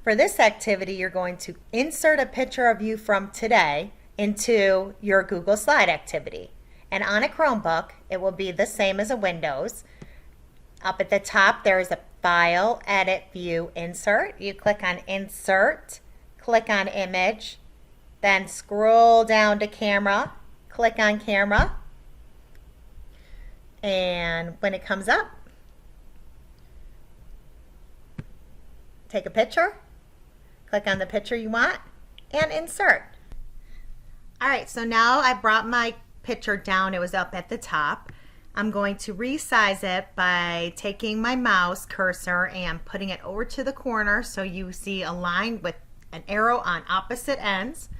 For this activity, you're going to insert a picture of you from today into your Google Slide activity. And on a Chromebook, it will be the same as a Windows. Up at the top, there is a File, Edit, View, Insert. You click on Insert, click on Image, then scroll down to Camera, click on Camera, and when it comes up, take a picture, click on the picture you want, and insert. All right, so now I brought my picture down. It was up at the top. I'm going to resize it by taking my mouse cursor and putting it over to the corner so you see a line with an arrow on opposite ends.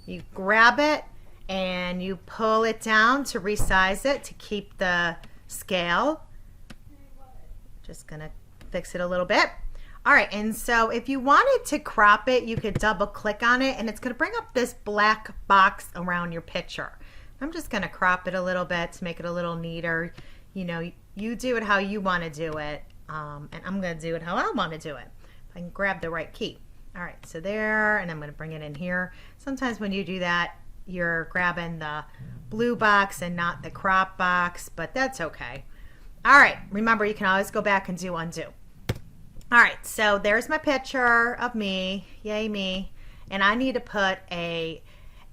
You grab it and you pull it down to resize it to keep the scale. Just gonna fix it a little bit. All right, and so if you wanted to crop it, you could double click on it and it's gonna bring up this black box around your picture. I'm just gonna crop it a little bit to make it a little neater. You know, you do it how you wanna do it, and I'm gonna do it how I wanna do it. If I can grab the right key. All right, so there, and I'm gonna bring it in here. Sometimes when you do that, you're grabbing the blue box and not the crop box, but that's okay. All right, remember you can always go back and do undo. All right, so there's my picture of me, yay me, and I need to put a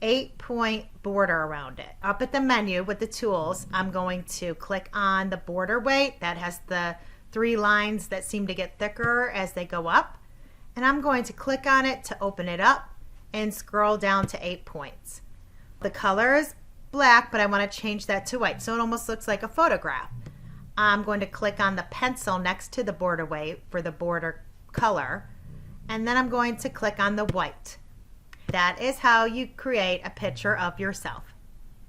8-point border around it. Up at the menu with the tools, I'm going to click on the border weight that has the 3 lines that seem to get thicker as they go up, and I'm going to click on it to open it up and scroll down to 8 points. The color is black, but I want to change that to white, so it almost looks like a photograph. I'm going to click on the pencil next to the border weight for the border color, and then I'm going to click on the white. That is how you create a picture of yourself.